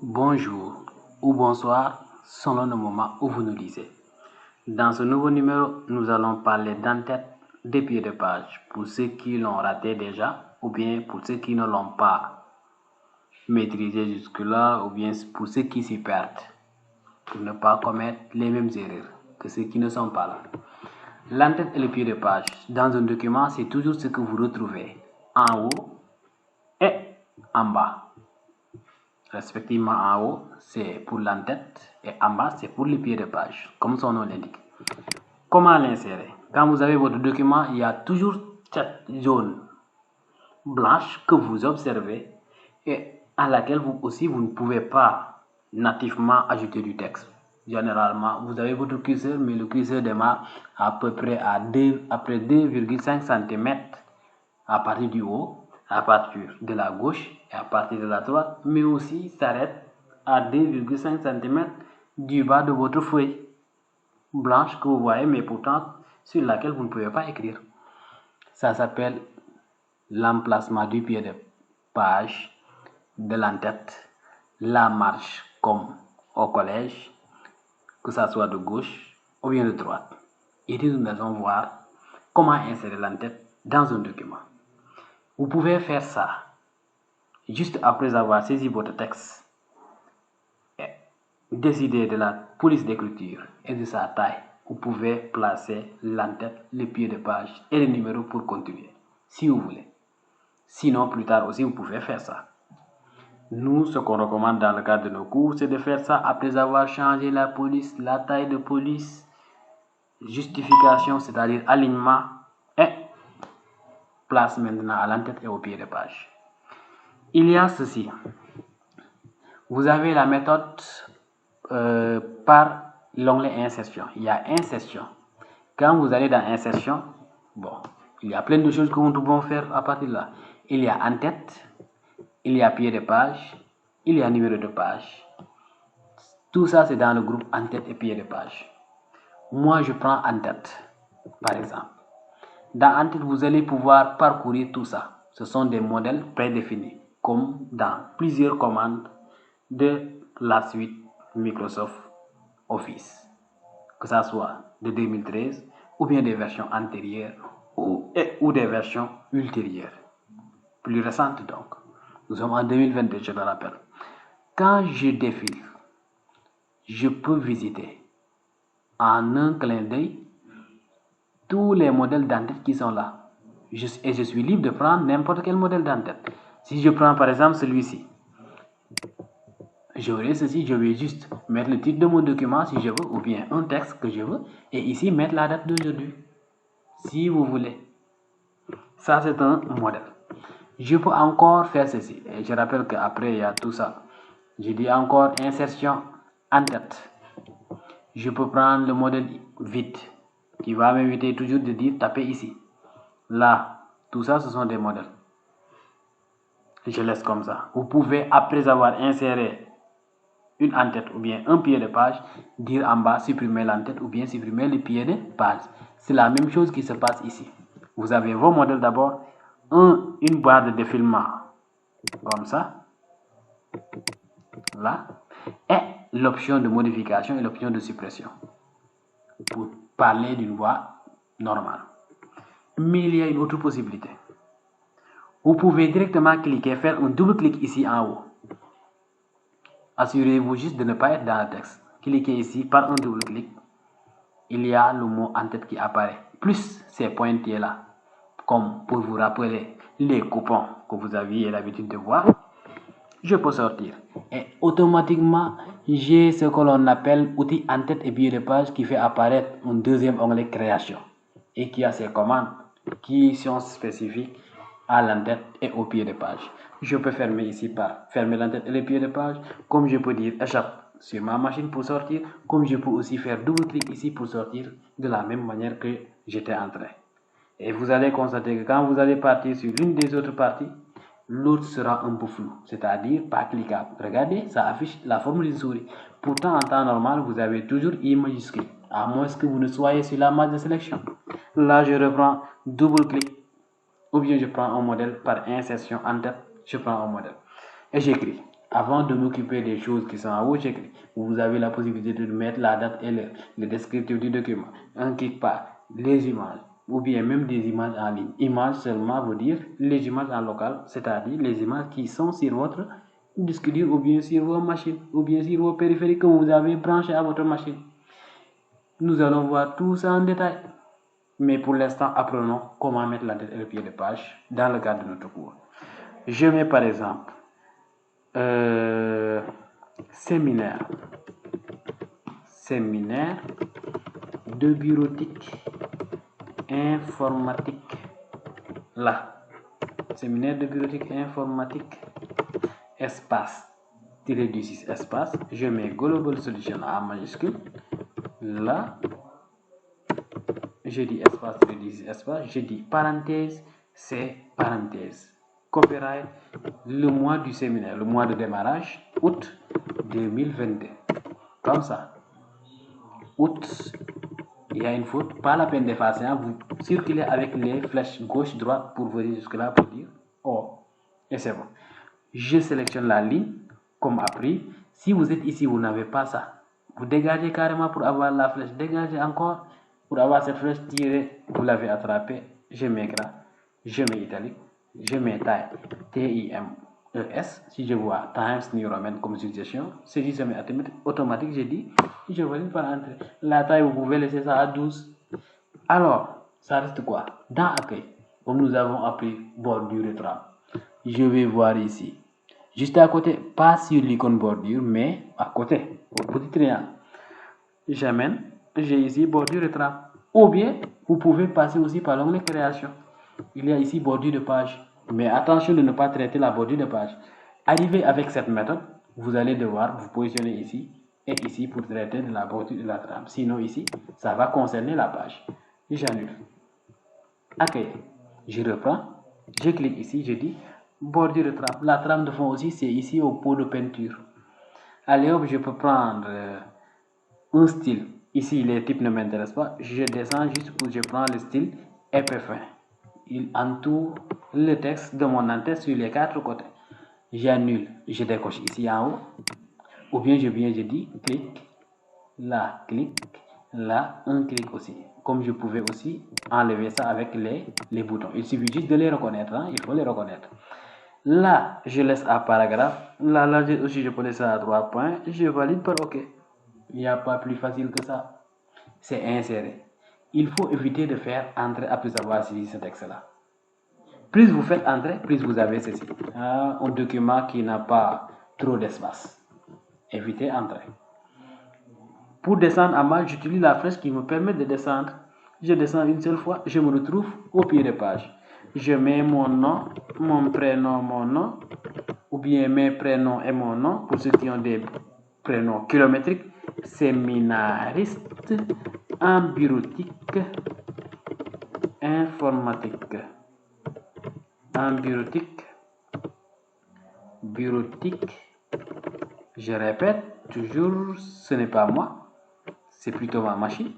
Bonjour ou bonsoir selon le moment où vous nous lisez. Dans ce nouveau numéro, nous allons parler d'en-tête des pieds de page pour ceux qui l'ont raté déjà ou bien pour ceux qui ne l'ont pas maîtrisé jusque-là ou bien pour ceux qui s'y perdent pour ne pas commettre les mêmes erreurs que ceux qui ne sont pas là. L'en-tête et le pied de page dans un document, c'est toujours ce que vous retrouvez en haut et en bas. Respectivement, en haut, c'est pour l'en-tête et en bas, c'est pour le pied de page, comme son nom l'indique. Comment l'insérer? Quand vous avez votre document, il y a toujours cette zone blanche que vous observez et à laquelle vous ne pouvez pas nativement ajouter du texte. Généralement, vous avez votre curseur, mais le curseur démarre à peu près après 2,5 cm à partir du haut, à partir de la gauche et à partir de la droite, mais aussi s'arrête à 2,5 cm du bas de votre feuille blanche que vous voyez, mais pourtant sur laquelle vous ne pouvez pas écrire. Ça s'appelle l'emplacement du pied de page de l'en-tête, la marche comme au collège, que ça soit de gauche ou bien de droite. Et nous allons voir comment insérer l'en-tête dans un document. Vous pouvez faire ça juste après avoir saisi votre texte et décidé de la police d'écriture et de sa taille. Vous pouvez placer l'en-tête, le pied de page et le numéro pour continuer, si vous voulez. Sinon, plus tard aussi, vous pouvez faire ça. Nous, ce qu'on recommande dans le cadre de nos cours, c'est de faire ça après avoir changé la police, la taille de police, justification, c'est-à-dire alignement, et place maintenant à l'en-tête et au pied de page. Il y a ceci. Vous avez la méthode par l'onglet insertion. Il y a insertion. Quand vous allez dans insertion, il y a plein de choses que nous pouvons faire à partir de là. Il y a en-tête, il y a pied de page, il y a numéro de page. Tout ça, c'est dans le groupe en-tête et pied de page. Moi, je prends en-tête, par exemple. Dans en-tête, vous allez pouvoir parcourir tout ça. Ce sont des modèles prédéfinis, comme dans plusieurs commandes de la suite Microsoft Office, que ça soit de 2013 ou bien des versions antérieures ou des versions ultérieures, plus récentes donc. Nous sommes en 2022, je le rappelle. Quand je défile, je peux visiter en un clin d'œil tous les modèles d'en-tête qui sont là. Et je suis libre de prendre n'importe quel modèle d'en-tête. Si je prends par exemple celui-ci, j'aurai ceci, je vais juste mettre le titre de mon document si je veux, ou bien un texte que je veux, et ici mettre la date d'aujourd'hui, si vous voulez. Ça, c'est un modèle. Je peux encore faire ceci, et je rappelle qu'après, il y a tout ça. Je dis encore insertion en-tête. Je peux prendre le modèle vide, qui va m'inviter toujours de dire taper ici. Là, tout ça, ce sont des modèles. Je laisse comme ça. Vous pouvez, après avoir inséré une en-tête ou bien un pied de page, dire en bas supprimer l'en-tête ou bien supprimer le pied de page. C'est la même chose qui se passe ici. Vous avez vos modèles d'abord, une barre de défilement comme ça, là, et l'option de modification et l'option de suppression pour parler d'une voix normale. Mais il y a une autre possibilité. Vous pouvez directement cliquer, faire un double clic ici en haut. Assurez-vous juste de ne pas être dans le texte. Cliquez ici par un double clic. Il y a le mot en-tête qui apparaît, plus ces pointillés là, comme pour vous rappeler les coupons que vous aviez l'habitude de voir. Je peux sortir et automatiquement j'ai ce que l'on appelle outil en-tête et pied de page qui fait apparaître un deuxième onglet création et qui a ses commandes qui sont spécifiques à l'en-tête et au pied de page. Je peux fermer ici par fermer l'en-tête et le pied de page, comme je peux dire échappe sur ma machine pour sortir, comme je peux aussi faire double clic ici pour sortir de la même manière que j'étais entré. Et vous allez constater que quand vous allez partir sur l'une des autres parties, l'autre sera un peu flou, c'est-à-dire pas cliquable. Regardez, ça affiche la forme d'une souris. Pourtant, en temps normal, vous avez toujours I majuscule, à moins que vous ne soyez sur la marge de sélection. Là, je reprends double clic, ou bien je prends un modèle par insertion en-tête, je prends un modèle. Et j'écris Avant de m'occuper des choses qui sont en haut, vous avez la possibilité de mettre la date et le descriptif du document. Un clic par les images, ou bien même des images en ligne. Images seulement veut dire les images en local, c'est-à-dire les images qui sont sur votre disque dur, ou bien sur vos machines, ou bien sur vos périphériques que vous avez branchés à votre machine. Nous allons voir tout ça en détail. Mais pour l'instant, apprenons comment mettre la tête et le pied de page dans le cadre de notre cours. Je mets par exemple séminaire de bureautique informatique. Là, séminaire de bureautique informatique, espace, tiré du 6 espace, je mets Global Solution en majuscule. Là, je dis espace, tiré du 6 espace, je dis parenthèse, c'est parenthèse. Copyright, le mois du séminaire, le mois de démarrage, août 2022. Comme ça. Août, il y a une faute, pas la peine d'effacer, hein. Vous circulez avec les flèches gauche-droite pour venir jusque-là pour dire oh, et c'est bon. Je sélectionne la ligne comme appris. Si vous êtes ici, vous n'avez pas ça. Vous dégagez carrément pour avoir la flèche. Dégagez encore pour avoir cette flèche tirée. Vous l'avez attrapée. Je mets gras, je mets italique, je mets taille, T-I-M-E-S. Si je vois Times New Roman comme suggestion, c'est juste automatique, je dis, je valide par entrée. La taille, vous pouvez laisser ça à 12. Alors, ça reste quoi? Dans accueil, comme nous avons appris bordure et trame, je vais voir ici. Juste à côté, pas sur l'icône bordure, mais à côté, au petit triangle. J'amène, j'ai ici bordure et trame. Ou bien, vous pouvez passer aussi par l'onglet création. Il y a ici bordure de page. Mais attention de ne pas traiter la bordure de page. Arrivé avec cette méthode, vous allez devoir vous positionner ici et ici pour traiter de la bordure de la trame. Sinon ici, ça va concerner la page. J'annule. Accueillir. Je reprends. Je clique ici, je dis bordure de trame. La trame de fond aussi, c'est ici au pot de peinture. Allez hop, je peux prendre un style. Ici, les types ne m'intéressent pas. Je descends juste pour je prends le style épais fin. Il entoure le texte de mon en-tête sur les 4 côtés. J'annule, je décoche ici en haut. Ou bien je viens, je dis clic, là, un clic aussi. Comme je pouvais aussi enlever ça avec les boutons. Il suffit juste de les reconnaître, hein? Il faut les reconnaître. Là, je laisse à paragraphe. Là, aussi, je peux laisser à 3 points. Je valide par OK. Il n'y a pas plus facile que ça. C'est insérer. Il faut éviter de faire entrer après avoir saisi ce texte-là. Plus vous faites entrer, plus vous avez ceci. Un document qui n'a pas trop d'espace. Évitez entrer. Pour descendre en bas, j'utilise la flèche qui me permet de descendre. Je descends une seule fois, je me retrouve au pied de page. Je mets mon nom, mon prénom, mon nom, ou bien mes prénoms et mon nom, pour ceux qui ont des prénoms kilométriques. Séminariste en bureautique informatique. En bureautique, je répète, toujours, ce n'est pas moi, c'est plutôt ma machine.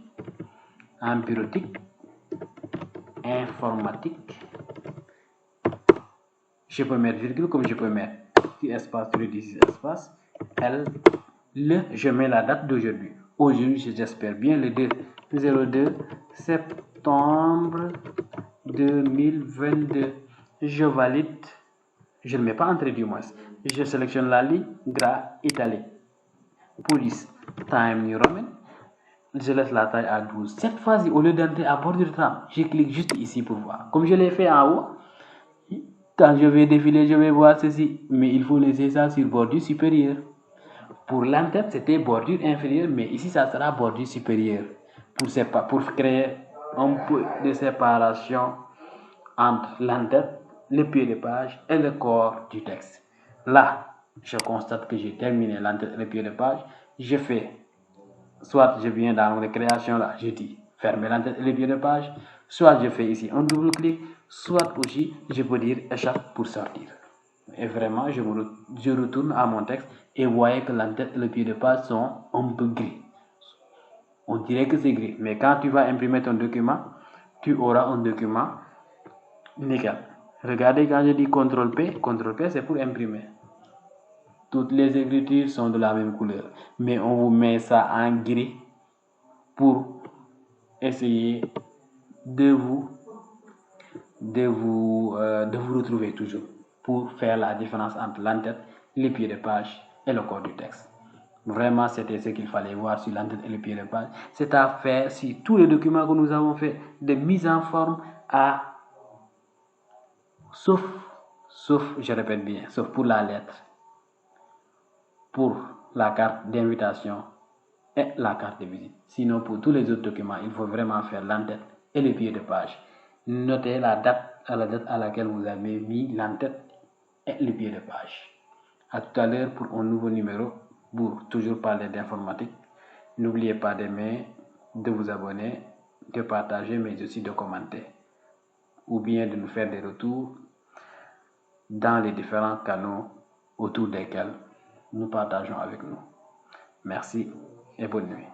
En bureautique informatique, je peux mettre virgule comme je peux mettre espace, espace, L, je mets la date d'aujourd'hui. Aujourd'hui, j'espère bien le 02 septembre 2022. Je valide. Je ne mets pas entrée du moins. Je sélectionne la ligne, gras, italique. Police, time New Roman. Je laisse la taille à 12. Cette fois-ci, au lieu d'entrer à bord du trame, je clique juste ici pour voir. Comme je l'ai fait en haut, quand je vais défiler, je vais voir ceci. Mais il faut laisser ça sur bordure supérieure. Pour l'entête, c'était bordure inférieure, mais ici, ça sera bordure supérieure. Pour créer un peu de séparation entre l'entête, le pied de page et le corps du texte. Là, je constate que j'ai terminé l'entête et le pied de page. Je fais, soit je viens dans la création là, je dis fermer l'entête et le pied de page, soit je fais ici un double clic, soit aussi je peux dire échappe pour sortir. Et vraiment, je retourne à mon texte et vous voyez que l'entête et le pied de page sont un peu gris. On dirait que c'est gris, mais quand tu vas imprimer ton document, tu auras un document nickel. Regardez quand je dis CTRL P c'est pour imprimer. Toutes les écritures sont de la même couleur, mais on vous met ça en gris pour essayer de vous retrouver toujours, pour faire la différence entre l'entête, les pieds de page et le corps du texte. Vraiment, c'était ce qu'il fallait voir sur l'entête et les pieds de page. C'est à faire si tous les documents que nous avons fait de mise en forme sauf, je répète bien, sauf pour la lettre, pour la carte d'invitation et la carte de visite. Sinon, pour tous les autres documents, il faut vraiment faire l'entête et les pieds de page. Notez la date à laquelle vous avez mis l'entête et les pieds de page. À tout à l'heure pour un nouveau numéro pour toujours parler d'informatique. N'oubliez pas d'aimer, de vous abonner, de partager, mais aussi de commenter, ou bien de nous faire des retours dans les différents canaux autour desquels nous partageons avec nous. Merci et bonne nuit.